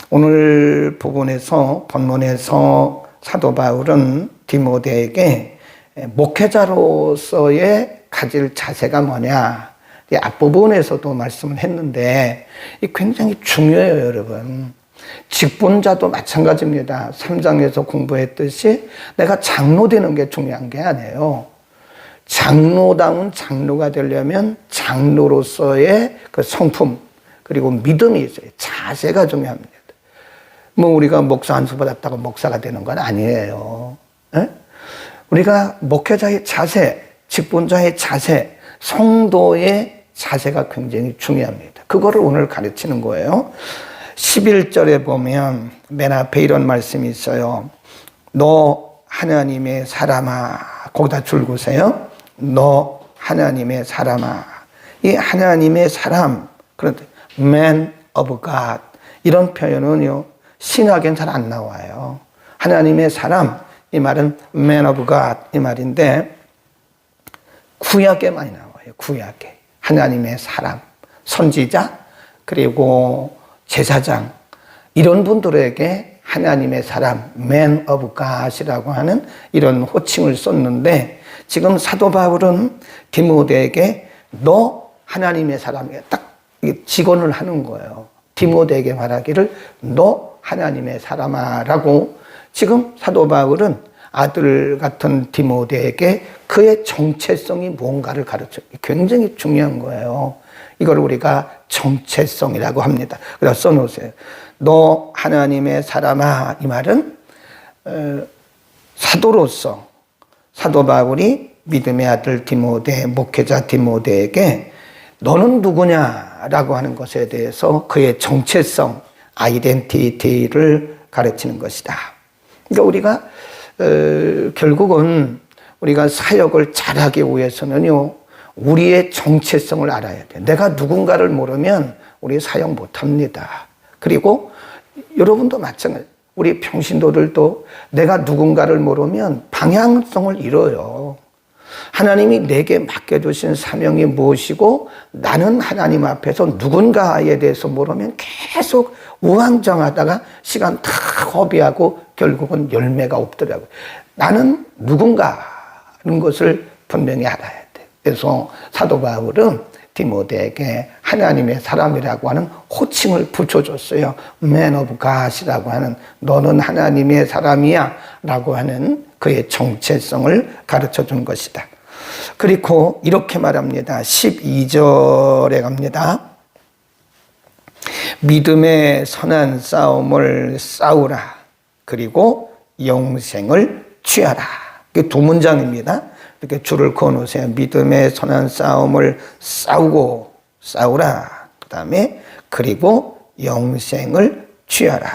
오늘 부분에서 본문에서 사도 바울은 디모데에게 목회자로서의 가질 자세가 뭐냐, 앞부분에서도 말씀을 했는데 굉장히 중요해요, 여러분. 직분자도 마찬가지입니다. 3장에서 공부했듯이 내가 장로 되는 게 중요한 게 아니에요. 장로다운 장로가 되려면 장로로서의 그 성품, 그리고 믿음이 있어요. 자세가 중요합니다. 뭐 우리가 목사 한 수 받았다고 목사가 되는 건 아니에요. 에? 우리가 목회자의 자세, 직분자의 자세, 성도의 자세가 굉장히 중요합니다. 그거를 오늘 가르치는 거예요. 11절에 보면 맨 앞에 이런 말씀이 있어요. 너 하나님의 사람아. 거기다 줄거세요. 너 하나님의 사람아. 이 하나님의 사람, 그런데 man of God, 이런 표현은요 신학엔 잘 안 나와요. 하나님의 사람, 이 말은 man of God, 이 말인데 구약에 많이 나와요. 구약에 하나님의 사람, 선지자, 그리고 제사장, 이런 분들에게 하나님의 사람, man of God이라고 하는 이런 호칭을 썼는데, 지금 사도 바울은 디모데에게 너 하나님의 사람이야, 딱 직언을 하는 거예요. 디모데에게 말하기를 너 하나님의 사람아 라고. 지금 사도 바울은 아들 같은 디모데에게 그의 정체성이 뭔가를 가르쳐요. 굉장히 중요한 거예요. 이걸 우리가 정체성이라고 합니다. 그래서 써놓으세요. 너 하나님의 사람아. 이 말은 사도로서 사도 바울이 믿음의 아들 디모데, 목회자 디모데에게 너는 누구냐라고 하는 것에 대해서 그의 정체성, 아이덴티티를 가르치는 것이다. 그러니까 우리가 결국은 우리가 사역을 잘하기 위해서는요, 우리의 정체성을 알아야 돼. 내가 누군가를 모르면 우리 사역 못합니다. 그리고 여러분도 마찬가지. 우리 평신도들도 내가 누군가를 모르면 방향성을 잃어요. 하나님이 내게 맡겨주신 사명이 무엇이고 나는 하나님 앞에서 누군가에 대해서 모르면 계속 우왕좌왕하다가 시간 다 허비하고 결국은 열매가 없더라고요. 나는 누군가라는 것을 분명히 알아야 돼. 그래서 사도 바울은 디모데에게 하나님의 사람이라고 하는 호칭을 붙여줬어요. Man of God이라고 하는, 너는 하나님의 사람이야 라고 하는 그의 정체성을 가르쳐준 것이다. 그리고 이렇게 말합니다. 12절에 갑니다. 믿음의 선한 싸움을 싸우라. 그리고 영생을 취하라. 이게 두 문장입니다. 이렇게 줄을 그어놓으세요. 믿음의 선한 싸움을 싸우라. 그 다음에 그리고 영생을 취하라.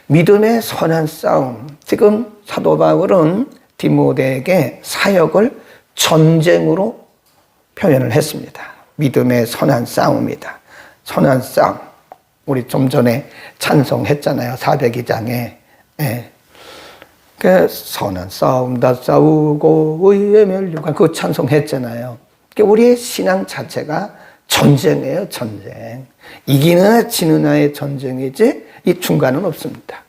믿음의 선한 싸움. 지금 사도 바울은 디모데에게 사역을 전쟁으로 표현을 했습니다. 믿음의 선한 싸움이다. 선한 싸움. 우리 좀 전에 찬송했잖아요. 402장에. 예. 그 선한 싸움 다 싸우고 의에 멸류관, 그 찬송했잖아요. 우리의 신앙 자체가 전쟁이에요. 전쟁. 이기느냐 지느냐의 전쟁이지 이 중간은 없습니다.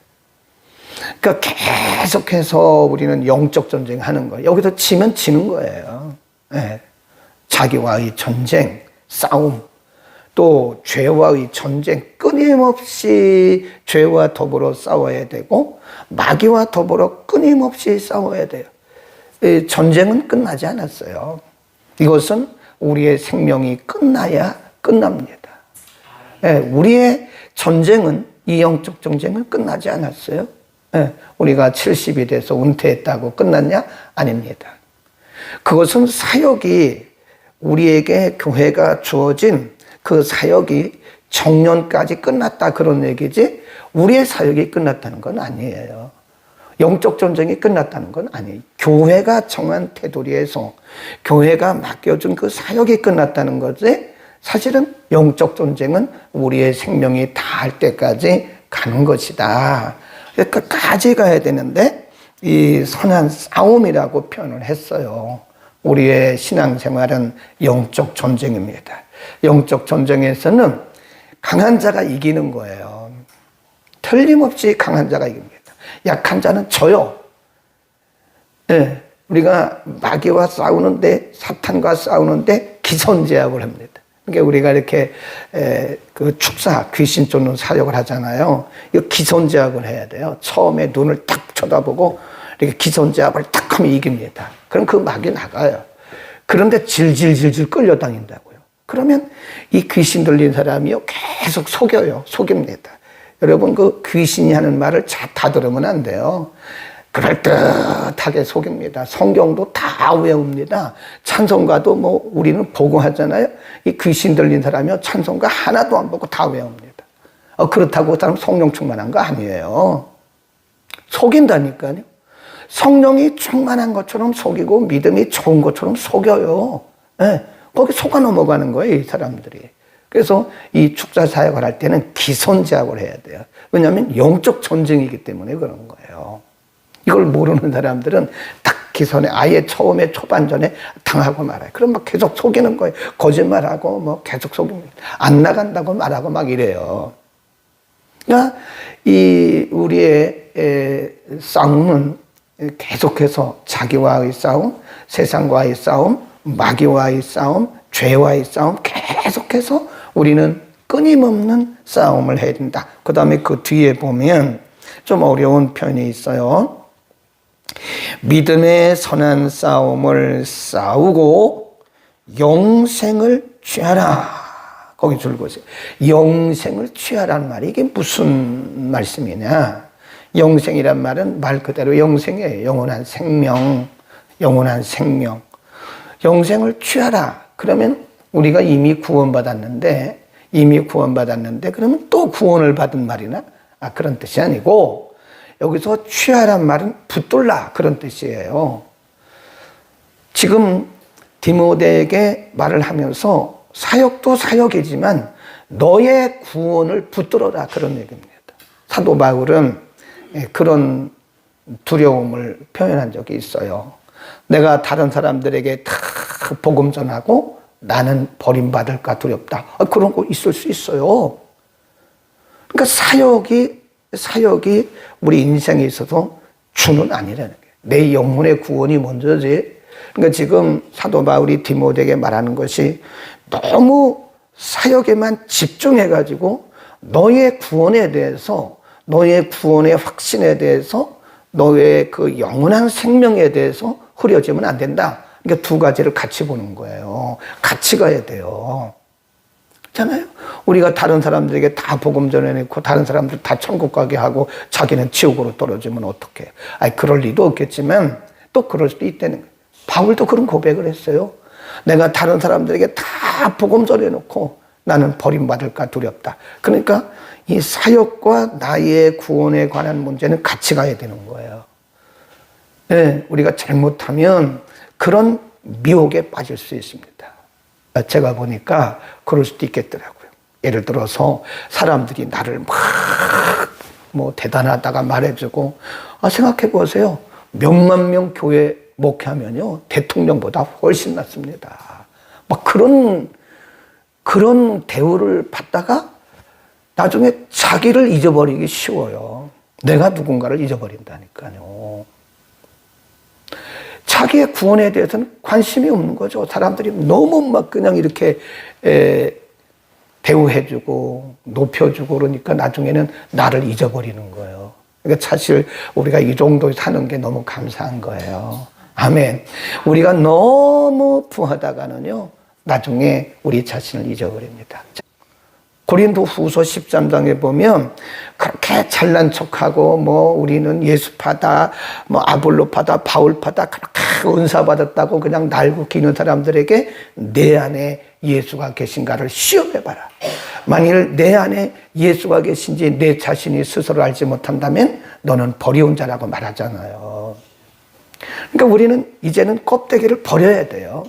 그러니까 계속해서 우리는 영적 전쟁하는 거예요. 여기서 지면 지는 거예요. 네. 자기와의 전쟁, 싸움, 또 죄와의 전쟁, 끊임없이 죄와 더불어 싸워야 되고 마귀와 더불어 끊임없이 싸워야 돼요. 이 전쟁은 끝나지 않았어요. 이것은 우리의 생명이 끝나야 끝납니다. 네. 우리의 전쟁은, 이 영적 전쟁은 끝나지 않았어요. 네, 우리가 70이 돼서 은퇴했다고 끝났냐? 아닙니다. 그것은 사역이, 우리에게 교회가 주어진 그 사역이 정년까지 끝났다 그런 얘기지 우리의 사역이 끝났다는 건 아니에요. 영적 전쟁이 끝났다는 건 아니에요. 교회가 정한 테두리에서 교회가 맡겨준 그 사역이 끝났다는 거지, 사실은 영적 전쟁은 우리의 생명이 다할 때까지 가는 것이다. 끝까지 가야 되는데 이 선한 싸움이라고 표현을 했어요. 우리의 신앙생활은 영적 전쟁입니다. 영적 전쟁에서는 강한 자가 이기는 거예요. 틀림없이 강한 자가 이깁니다. 약한 자는 져요. 예, 우리가 마귀와 싸우는데, 사탄과 싸우는데 기선제압을 합니다. 그러니까 우리가 이렇게 그 축사, 귀신 쫓는 사역을 하잖아요. 이거 기선제압을 해야 돼요. 처음에 눈을 딱 쳐다보고 이렇게 기선제압을 딱 하면 이깁니다. 그럼 그 마귀 나가요. 그런데 질질질질 끌려다닌다고요. 그러면 이 귀신 들린 사람이요, 계속 속여요. 속입니다. 여러분, 그 귀신이 하는 말을 다 들으면 안 돼요. 그럴듯하게 속입니다. 성경도 다 외웁니다. 찬송가도 뭐 우리는 보고 하잖아요. 이 귀신 들린 사람이요, 찬송가 하나도 안 보고 다 외웁니다. 그렇다고 그 사람 성령 충만한 거 아니에요. 속인다니까요. 성령이 충만한 것처럼 속이고 믿음이 좋은 것처럼 속여요. 네, 거기 속아 넘어가는 거예요, 이 사람들이. 그래서 이 축사 사역을 할 때는 기선제압을 해야 돼요. 왜냐하면 영적 전쟁이기 때문에 그런 거예요. 이걸 모르는 사람들은 딱 기선에 아예 처음에 초반전에 당하고 말아요. 그럼 막 계속 속이는 거예요. 거짓말하고 뭐 계속 속입니다. 안 나간다고 말하고 막 이래요. 그러니까 이 우리의 싸움은 계속해서 자기와의 싸움, 세상과의 싸움, 마귀와의 싸움, 죄와의 싸움, 계속해서 우리는 끊임없는 싸움을 해야 된다. 그 다음에 그 뒤에 보면 좀 어려운 표현이 있어요. 믿음의 선한 싸움을 싸우고 영생을 취하라. 거기 줄고 있어요. 영생을 취하라는 말이 이게 무슨 말씀이냐? 영생이란 말은 말 그대로 영생이에요. 영원한 생명, 영원한 생명. 영생을 취하라. 그러면 우리가 이미 구원받았는데 그러면 또 구원을 받은 말이나? 그런 뜻이 아니고, 여기서 취하란 말은 붙들라, 그런 뜻이에요. 지금 디모데에게 말을 하면서 사역도 사역이지만 너의 구원을 붙들어라, 그런 얘기입니다. 사도 바울은 그런 두려움을 표현한 적이 있어요. 내가 다른 사람들에게 다 복음 전하고 나는 버림받을까 두렵다. 그런 거 있을 수 있어요. 그러니까 사역이 우리 인생에 있어서 주는 아니라는 거예요. 내 영혼의 구원이 먼저지. 그러니까 지금 사도 바울이 디모데에게 말하는 것이 너무 사역에만 집중해가지고 너의 구원에 대해서, 너의 구원의 확신에 대해서, 너의 그 영원한 생명에 대해서 흐려지면 안 된다. 그러니까 두 가지를 같이 보는 거예요. 같이 가야 돼요. 잖아요. 우리가 다른 사람들에게 다 복음 전해놓고 다른 사람들 다 천국 가게 하고 자기는 지옥으로 떨어지면 어떡해. 그럴 리도 없겠지만 또 그럴 수도 있다는 거예요. 바울도 그런 고백을 했어요. 내가 다른 사람들에게 다 복음 전해놓고 나는 버림받을까 두렵다. 그러니까 이 사역과 나의 구원에 관한 문제는 같이 가야 되는 거예요. 네, 우리가 잘못하면 그런 미혹에 빠질 수 있습니다. 제가 보니까 그럴 수도 있겠더라고요. 예를 들어서 사람들이 나를 막 대단하다가 말해주고, 생각해 보세요. 몇만 명 교회 목회하면요, 대통령보다 훨씬 낫습니다. 막 그런 대우를 받다가 나중에 자기를 잊어버리기 쉬워요. 내가 누군가를 잊어버린다니까요. 자기의 구원에 대해서는 관심이 없는 거죠. 사람들이 너무 막 그냥 이렇게 대우해주고 높여주고 그러니까 나중에는 나를 잊어버리는 거예요. 그러니까 사실 우리가 이 정도 사는 게 너무 감사한 거예요. 아멘. 우리가 너무 부하다가는요, 나중에 우리 자신을 잊어버립니다. 고린도 후서 13장에 보면 그렇게 잘난 척하고 우리는 예수파다, 아볼로파다, 바울파다, 그렇게 은사받았다고 그냥 날고 기는 사람들에게 내 안에 예수가 계신가를 시험해봐라. 만일 내 안에 예수가 계신지 내 자신이 스스로 알지 못한다면 너는 버려온 자라고 말하잖아요. 그러니까 우리는 이제는 껍데기를 버려야 돼요.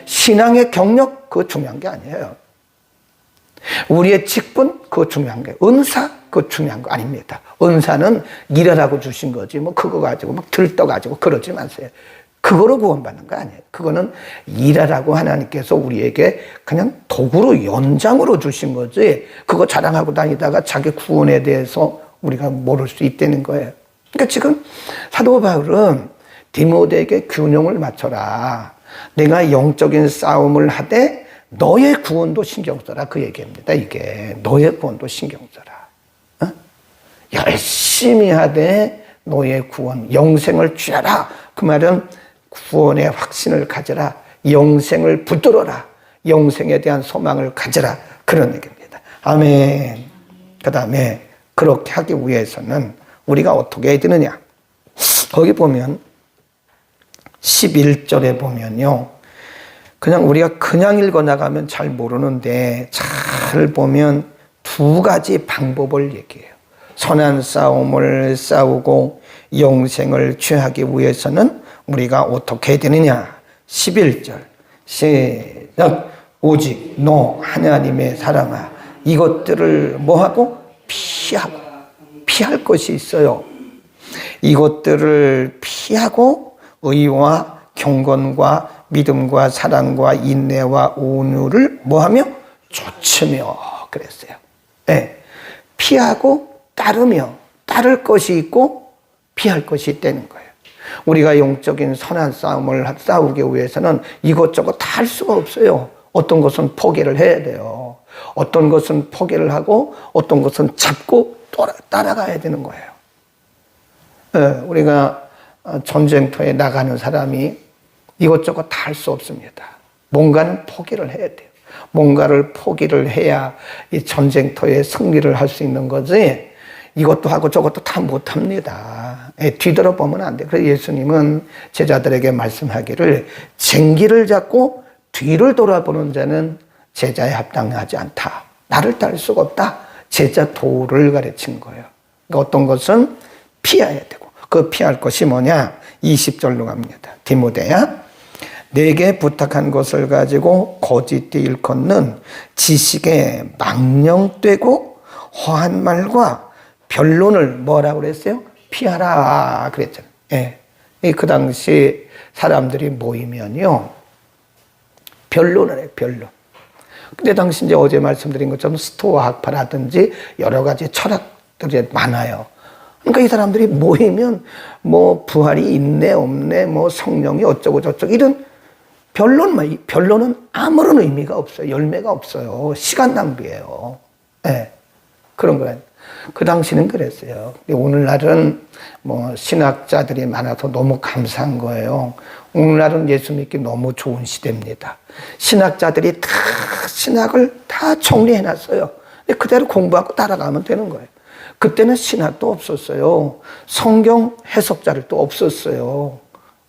신앙의 경력, 그거 중요한 게 아니에요. 우리의 직분, 그거 중요한 거예요. 은사, 그거 중요한 거 아닙니다. 은사는 일하라고 주신 거지, 그거 가지고 들떠가지고 그러지 마세요. 그거로 구원받는 거 아니에요. 그거는 일하라고 하나님께서 우리에게 그냥 도구로, 연장으로 주신 거지, 그거 자랑하고 다니다가 자기 구원에 대해서 우리가 모를 수 있다는 거예요. 그러니까 지금 사도 바울은 디모데에게 균형을 맞춰라. 내가 영적인 싸움을 하되 너의 구원도 신경 써라. 그 얘기입니다. 이게 너의 구원도 신경 써라. 어? 열심히 하되 너의 구원, 영생을 취하라. 그 말은 구원의 확신을 가져라. 영생을 붙들어라. 영생에 대한 소망을 가져라. 그런 얘기입니다. 아멘. 그 다음에 그렇게 하기 위해서는 우리가 어떻게 해야 되느냐. 거기 보면 11절에 보면요. 그냥 우리가 그냥 읽어 나가면 잘 모르는데 잘 보면 두 가지 방법을 얘기해요. 선한 싸움을 싸우고 영생을 취하기 위해서는 우리가 어떻게 해야 되느냐. 11절 시작. 오직 너 하나님의 사랑아. 이것들을 뭐하고? 피하고. 피할 것이 있어요. 이것들을 피하고 의와 경건과 믿음과 사랑과 인내와 온유를 뭐하며? 좇으며 그랬어요. 네. 피하고 따르며. 따를 것이 있고 피할 것이 있다는 거예요. 우리가 영적인 선한 싸움을 싸우기 위해서는 이것저것 다 할 수가 없어요. 어떤 것은 포기를 해야 돼요. 어떤 것은 포기를 하고 어떤 것은 잡고 따라가야 되는 거예요. 우리가 전쟁터에 나가는 사람이 이것저것 다 할 수 없습니다. 뭔가는 포기를 해야 돼요. 뭔가를 포기를 해야 이 전쟁터에 승리를 할 수 있는 거지 이것도 하고 저것도 다 못합니다. 뒤돌아보면 안 돼요. 그래서 예수님은 제자들에게 말씀하기를 쟁기를 잡고 뒤를 돌아보는 자는 제자에 합당하지 않다. 나를 따를 수가 없다. 제자 도를 가르친 거예요. 그러니까 어떤 것은 피해야 되고 그 피할 것이 뭐냐? 20절로 갑니다. 디모데야 내게 부탁한 것을 가지고 거짓되이 일컫는 지식에 망령되고 허한 말과 변론을 뭐라고 그랬어요? 피하라 그랬잖아요. 예. 그 당시 사람들이 모이면요. 변론을 해요. 변론. 근데 당시 이제 어제 말씀드린 것처럼 스토아 학파라든지 여러 가지 철학들이 많아요. 그러니까 이 사람들이 모이면 뭐 부활이 있네 없네 뭐 성령이 어쩌고 저쩌고 이런 변론은 아무런 의미가 없어요. 열매가 없어요. 시간 낭비예요. 네. 그런 거예요. 그 당시는 그랬어요. 오늘날은 뭐 신학자들이 많아서 너무 감사한 거예요. 오늘날은 예수 믿기 너무 좋은 시대입니다. 신학자들이 다 신학을 다 정리해놨어요. 그대로 공부하고 따라가면 되는 거예요. 그때는 신학도 없었어요. 성경 해석자를 또 없었어요.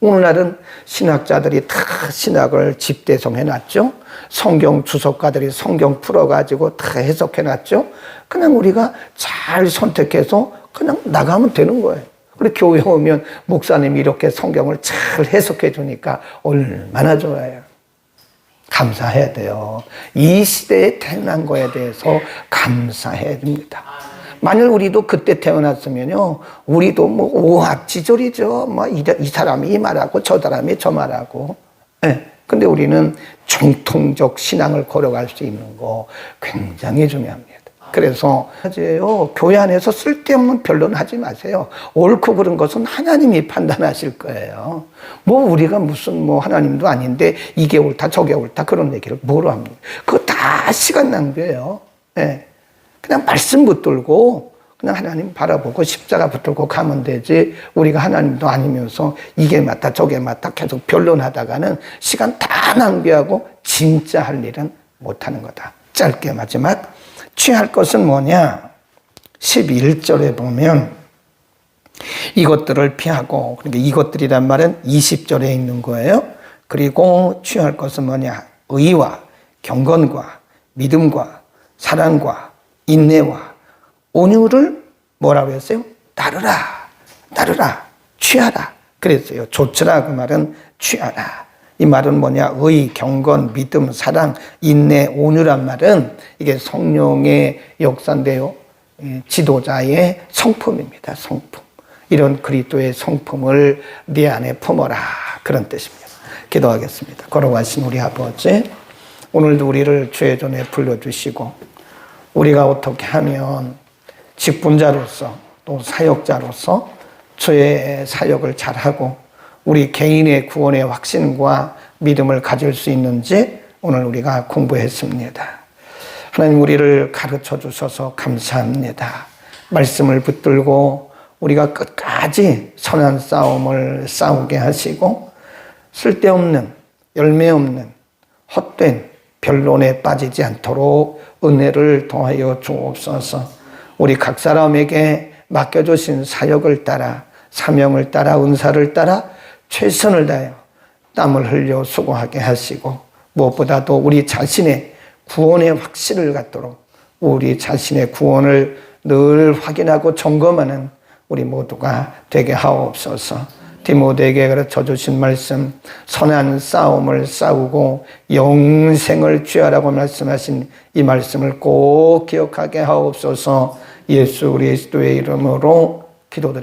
오늘날은 신학자들이 다 신학을 집대성해놨죠. 성경 주석가들이 성경 풀어가지고 다 해석해놨죠. 그냥 우리가 잘 선택해서 그냥 나가면 되는 거예요. 그리고 교회 오면 목사님이 이렇게 성경을 잘 해석해 주니까 얼마나 좋아요. 감사해야 돼요. 이 시대에 태어난 거에 대해서 감사해야 됩니다. 만일 우리도 그때 태어났으면요, 우리도 뭐 오합지졸이죠. 뭐 이 사람이 이 말하고 저 사람이 저 말하고. 네. 근데 우리는 정통적 신앙을 걸어갈 수 있는 거 굉장히 중요합니다. 그래서 하세요. 교회 안에서 쓸데없는 변론 하지 마세요. 옳고 그른 것은 하나님이 판단하실 거예요. 뭐 우리가 무슨 뭐 하나님도 아닌데 이게 옳다 저게 옳다 그런 얘기를 뭐로 합니까? 그거 다 시간 낭비예요. 네. 그냥 말씀 붙들고 그냥 하나님 바라보고 십자가 붙들고 가면 되지 우리가 하나님도 아니면서 이게 맞다 저게 맞다 계속 변론하다가는 시간 다 낭비하고 진짜 할 일은 못하는 거다. 짧게 마지막 취할 것은 뭐냐? 11절에 보면 이것들을 피하고 그러니까 이것들이란 말은 20절에 있는 거예요. 그리고 취할 것은 뭐냐? 의와 경건과 믿음과 사랑과 인내와 온유를 뭐라고 했어요? 따르라, 취하라. 그랬어요. 좇으라 그 말은 취하라. 이 말은 뭐냐? 의, 경건, 믿음, 사랑, 인내, 온유란 말은 이게 성령의 역사인데요. 지도자의 성품입니다. 성품. 이런 그리스도의 성품을 네 안에 품어라. 그런 뜻입니다. 기도하겠습니다. 걸어가신 우리 아버지, 오늘도 우리를 주의 전에 불러주시고 우리가 어떻게 하면 직분자로서 또 사역자로서 주의 사역을 잘하고 우리 개인의 구원의 확신과 믿음을 가질 수 있는지 오늘 우리가 공부했습니다. 하나님 우리를 가르쳐 주셔서 감사합니다. 말씀을 붙들고 우리가 끝까지 선한 싸움을 싸우게 하시고 쓸데없는 열매 없는 헛된 변론에 빠지지 않도록 은혜를 더하여 주옵소서. 우리 각 사람에게 맡겨주신 사역을 따라 사명을 따라 은사를 따라 최선을 다하여 땀을 흘려 수고하게 하시고 무엇보다도 우리 자신의 구원의 확신을 갖도록 우리 자신의 구원을 늘 확인하고 점검하는 우리 모두가 되게 하옵소서. 디모데에게 가르쳐 주신 말씀 선한 싸움을 싸우고 영생을 취하라고 말씀하신 이 말씀을 꼭 기억하게 하옵소서. 예수 그리스도의 이름으로 기도드립니다.